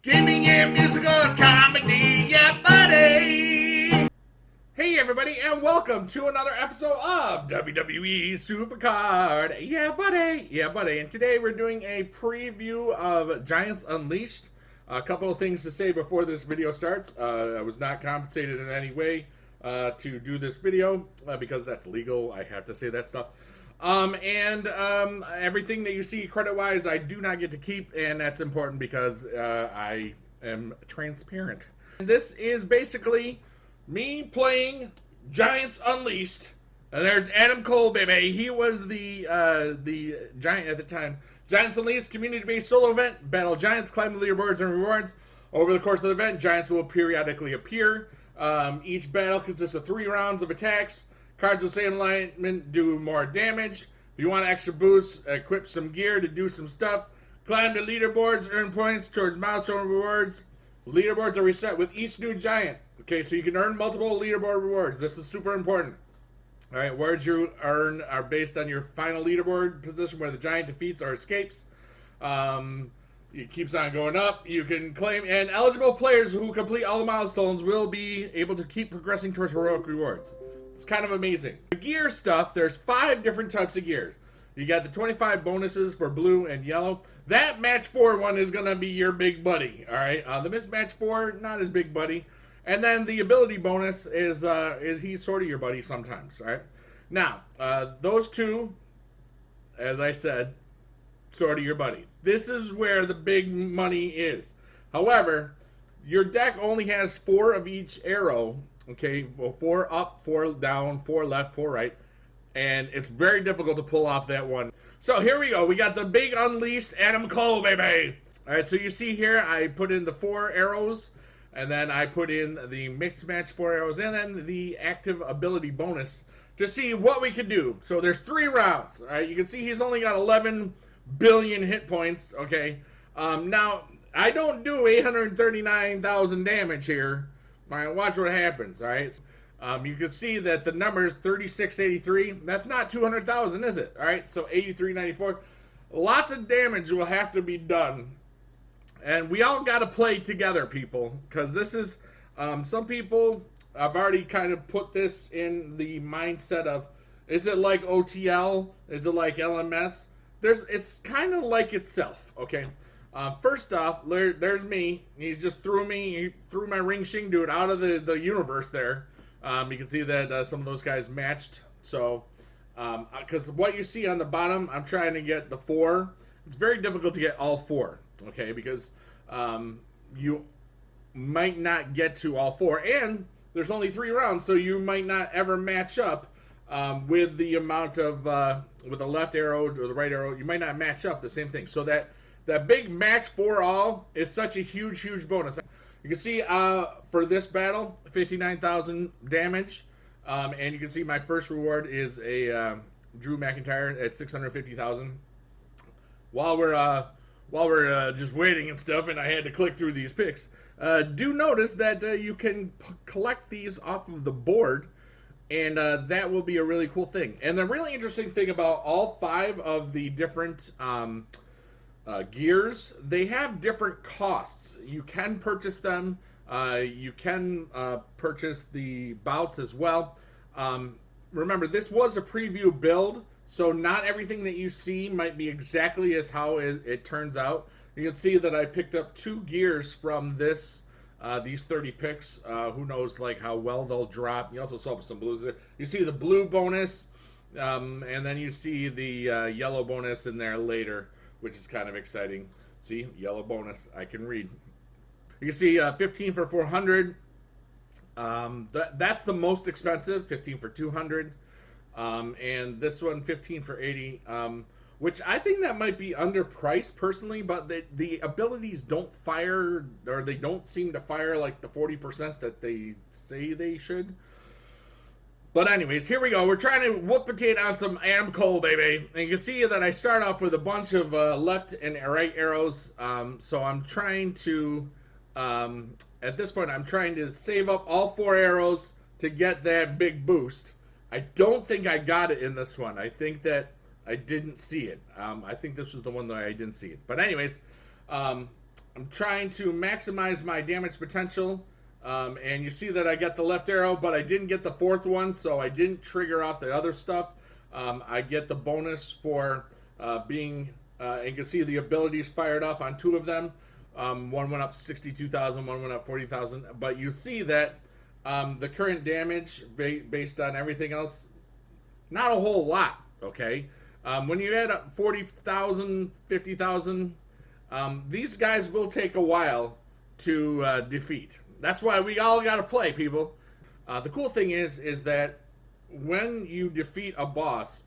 Gaming and musical comedy, yeah, buddy! Hey, everybody, and welcome to another episode of WWE Supercard. Yeah, buddy. Yeah, buddy. And today we're doing a preview of Giants Unleashed. A couple of things to say before this video starts. I was not compensated in any way to do this video because that's legal. I have to say that stuff. Everything that you see credit-wise, I do not get to keep, and that's important because I am transparent. And this is basically me playing Giants Unleashed, and there's Adam Cole, baby. He was the Giant at the time. Giants Unleashed, community-based solo event. Battle Giants, climb the leaderboards and rewards. Over the course of the event, Giants will periodically appear. Each battle consists of 3 rounds of attacks. Cards with same alignment do more damage. If you want extra boosts, equip some gear to do some stuff. Climb the leaderboards, earn points towards milestone rewards. Leaderboards are reset with each new giant. Okay, so you can earn multiple leaderboard rewards. This is super important. All right, rewards you earn are based on your final leaderboard position where the giant defeats or escapes. It keeps on going up. You can claim, and eligible players who complete all the milestones will be able to keep progressing towards heroic rewards. It's kind of amazing. The gear stuff, there's 5 different types of gears. You got the 25 bonuses for blue and yellow. That match 4 one is going to be your big buddy, all right? The mismatch 4, not as big buddy. And then the ability bonus is he's sort of your buddy sometimes, all right? Now, those 2, as I said, sort of your buddy. This is where the big money is. However, your deck only has 4 of each arrow. Okay, well, 4 up, 4 down, 4 left, 4 right. And it's very difficult to pull off that one. So here we go. We got the big unleashed Adam Cole, baby. All right, so you see here, I put in the 4 arrows. And then I put in the mixed match 4 arrows. And then the active ability bonus to see what we can do. So there's 3 rounds. All right, you can see he's only got 11 billion hit points. Okay, now, I don't do 839,000 damage here. All right, watch what happens, all right? You can see that the number is 3683. That's not 200,000, is it? All right, so 8394. Lots of damage will have to be done. And we all got to play together, people, because this is, some people, I've already kind of put this in the mindset of, is it like OTL? Is it like LMS? It's kind of like itself, okay? First off, there's me. He threw my ring shing dude out of the universe there. You can see that some of those guys matched. So, because what you see on the bottom, I'm trying to get the 4. It's very difficult to get all 4, okay? Because you might not get to all 4. And there's only 3 rounds, so you might not ever match up with the amount of, with the left arrow or the right arrow. You might not match up the same thing. So that big match 4 all is such a huge, huge bonus. You can see for this battle, 59,000 damage. And you can see my first reward is a Drew McIntyre at 650,000. While we're just waiting and stuff, and I had to click through these picks, do notice that you can collect these off of the board, and that will be a really cool thing. And the really interesting thing about all 5 of the different gears, they have different costs. You can purchase them. You can purchase the bouts as well. Remember, this was a preview build, so not everything that you see might be exactly as how it turns out. You can see that I picked up 2 gears from these 30 picks. Who knows like how well they'll drop. You also saw some blues there. You see the blue bonus, and then you see the yellow bonus in there later, which is kind of exciting. See, yellow bonus, I can read. You can see 15 for 400. That's the most expensive, 15 for 200. And this one, 15 for 80. Which I think that might be underpriced personally, but the abilities don't fire, or they don't seem to fire like the 40% that they say they should. But anyways, here we go. We're trying to whoop potato on some Adam Cole, baby. And you can see that I start off with a bunch of left and right arrows. So I'm trying to, at this point, I'm trying to save up all 4 arrows to get that big boost. I don't think I got it in this one. I think that I didn't see it. I think this was the one that I didn't see it. But anyways, I'm trying to maximize my damage potential. And you see that I got the left arrow, but I didn't get the fourth one, so I didn't trigger off the other stuff. I get the bonus for being, and you can see the abilities fired off on 2 of them. One went up 62,000, one went up 40,000. But you see that the current damage, based on everything else, not a whole lot, okay? When you add up 40,000, 50,000, these guys will take a while to defeat. That's why we all got to play, people. The cool thing is that when you defeat a boss,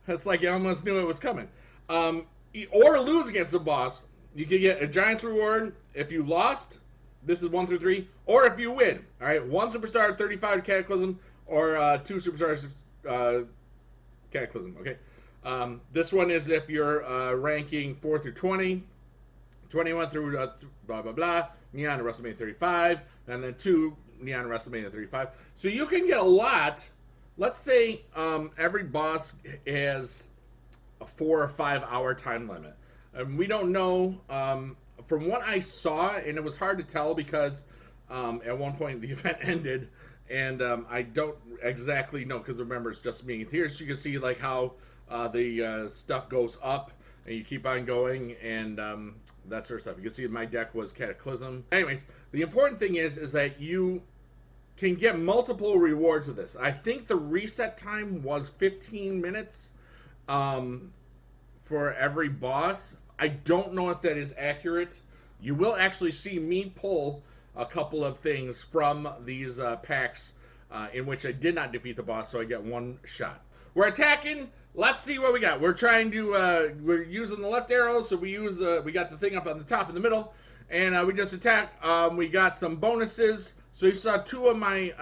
it's like you almost knew it was coming. Or lose against a boss, you can get a Giant's reward. If you lost, this is 1 through 3, or if you win. All right, 1 superstar, 35 Cataclysm, or 2 superstars, Cataclysm. Okay, this one is if you're ranking 4 through 20, 21 through blah blah blah. Neon to WrestleMania 35, and then 2 Neon to WrestleMania 35. So you can get a lot. Let's say every boss has a 4 or 5 hour time limit. And we don't know. From what I saw, and it was hard to tell because at one point the event ended, and I don't exactly know because remember it's just me. Here you can see like how the stuff goes up, and you keep on going, and that sort of stuff. You can see my deck was Cataclysm. Anyways, the important thing is that you can get multiple rewards with this. I think the reset time was 15 minutes for every boss. I don't know if that is accurate. You will actually see me pull a couple of things from these packs in which I did not defeat the boss, so I get 1 shot. We're attacking. Let's see what we got. We're trying to, we're using the left arrow, so we got the thing up on the top in the middle, and we just attack. We got some bonuses. So you saw 2 of my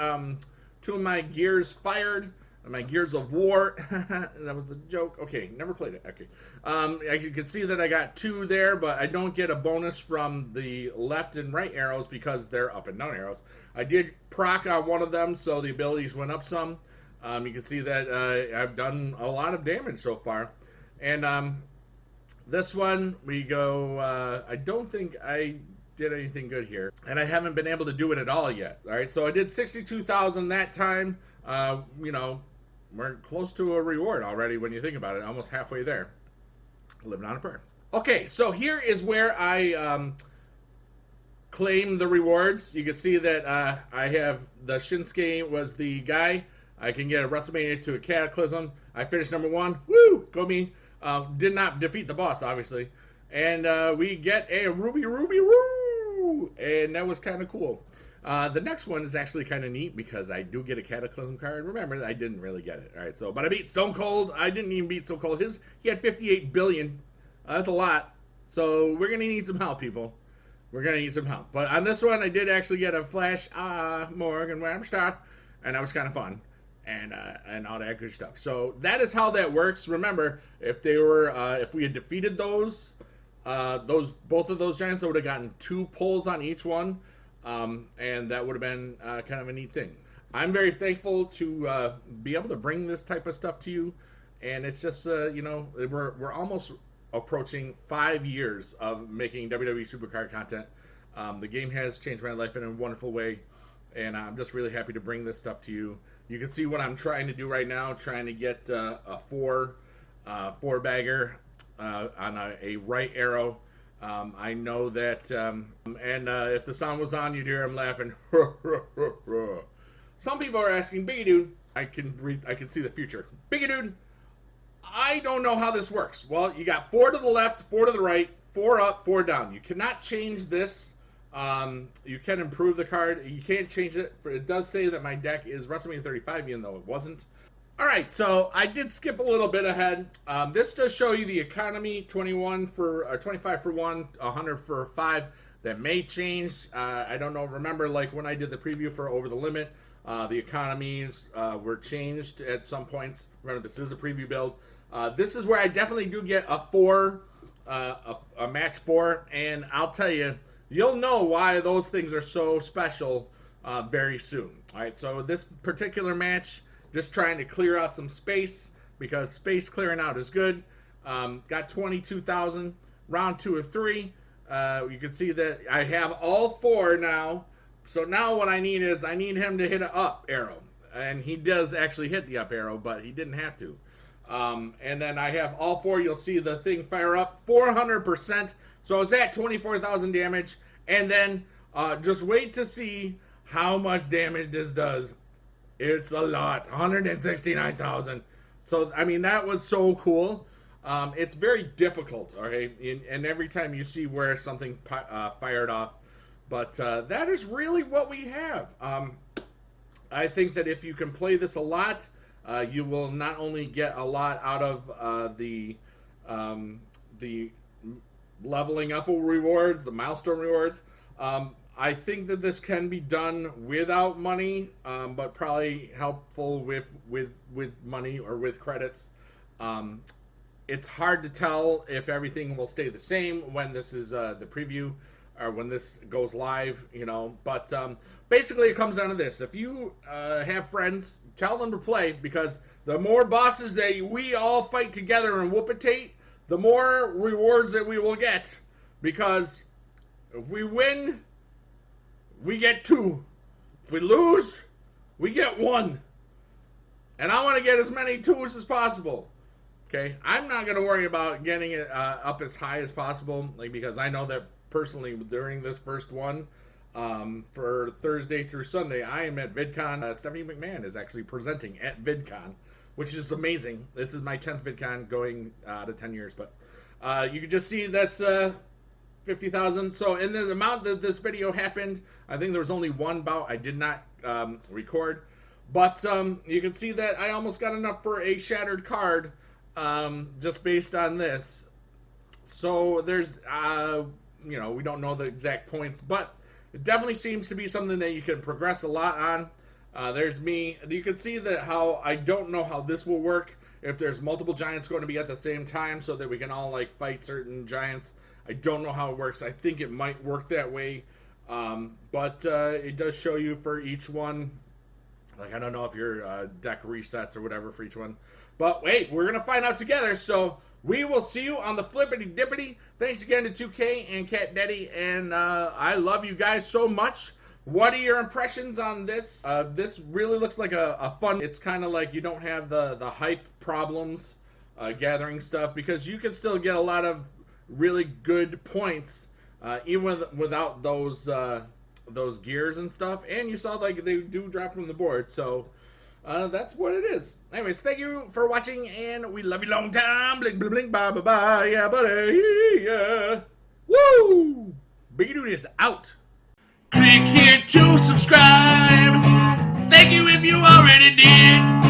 gears fired, my gears of war. That was a joke. Okay, never played it. Okay. As you can see that I got 2 there, but I don't get a bonus from the left and right arrows because they're up and down arrows. I did proc on one of them, so the abilities went up some. You can see that I've done a lot of damage so far. And this one, we go, I don't think I did anything good here. And I haven't been able to do it at all yet. All right, so I did 62,000 that time. You know, we're close to a reward already when you think about it. Almost halfway there. Living on a prayer. Okay, so here is where I claim the rewards. You can see that I have the Shinsuke was the guy. I can get a WrestleMania to a Cataclysm. I finished number 1. Woo! Go me. Did not defeat the boss, obviously. And we get a Ruby Woo! And that was kind of cool. The next one is actually kind of neat because I do get a Cataclysm card. Remember, I didn't really get it. All right, so, but I beat Stone Cold. I didn't even beat Stone Cold. He had 58 billion. That's a lot. So we're going to need some help, people. We're going to need some help. But on this one, I did actually get a Flash Morgan Wamstadt. And that was kind of fun. And all that good stuff. So that is how that works. Remember, if they were, if we had defeated both of those giants, I would have gotten 2 pulls on each one, and that would have been kind of a neat thing. I'm very thankful to be able to bring this type of stuff to you, and it's just you know, we're almost approaching 5 years of making WWE Supercard content. The game has changed my life in a wonderful way. And I'm just really happy to bring this stuff to you. You can see what I'm trying to do right now, trying to get a 4-bagger on a right arrow. I know that, if the sound was on, you'd hear him laughing. Some people are asking, bigedude, I can see the future. Bigedude, I don't know how this works. Well, you got 4 to the left, 4 to the right, 4 up, 4 down. You cannot change this. You can improve the card. You can't change it. It does say that my deck is WrestleMania 35, even though it wasn't. All right, so I did skip a little bit ahead. This does show you the economy: 25 for 1, 100 for 5. That may change. I don't know. Remember, like when I did the preview for Over the Limit, the economies were changed at some points. Remember, this is a preview build. This is where I definitely do get a 4, a match 4, and I'll tell you. You'll know why those things are so special very soon. All right, so this particular match, just trying to clear out some space because space clearing out is good. Got 22,000, round 2 of 3. You can see that I have all 4 now. So now what I need is I need him to hit an up arrow. And he does actually hit the up arrow, but he didn't have to. And then I have all 4. You'll see the thing fire up 400%. So it's at 24,000 damage. And then just wait to see how much damage this does. It's a lot. 169,000. So, I mean, that was so cool. It's very difficult, okay? And every time you see where something fired off. But that is really what we have. I think that if you can play this a lot, you will not only get a lot out of the leveling up rewards, the milestone rewards. I think that this can be done without money, but probably helpful with money or with credits. It's hard to tell if everything will stay the same when this is the preview or when this goes live, you know. But basically it comes down to this. If you have friends, tell them to play, because the more bosses that we all fight together and whoop-a-tate, the more rewards that we will get. Because if we win, we get 2. If we lose, we get 1. And I want to get as many 2s as possible. Okay? I'm not going to worry about getting it up as high as possible, like, because I know that personally during this first one, for Thursday through Sunday, I am at VidCon. Stephanie McMahon is actually presenting at VidCon, which is amazing. This is my 10th VidCon going out of 10 years. But you can just see that's 50,000. So in the amount that this video happened, I think there was only one bout I did not record. But you can see that I almost got enough for a shattered card just based on this. So there's, you know, we don't know the exact points, but it definitely seems to be something that you can progress a lot on. There's me. You can see that how I don't know how this will work if there's multiple giants going to be at the same time so that we can all like fight certain giants. I don't know how it works. I think it might work that way. But it does show you for each one. Like, I don't know if your deck resets or whatever for each one. But wait, we're going to find out together. So we will see you on the flippity dippity. Thanks again to 2K and Cat Daddy. And I love you guys so much. What are your impressions on this? This really looks like a fun... It's kind of like you don't have the hype problems gathering stuff, because you can still get a lot of really good points even without those gears and stuff. And you saw like they do drop from the board. So that's what it is. Anyways, thank you for watching, and we love you long time. Blink, blink, blink, bye, bye, bye. Yeah, buddy. Yeah. Woo! bigedude is out. Click here to subscribe. Thank you if you already did.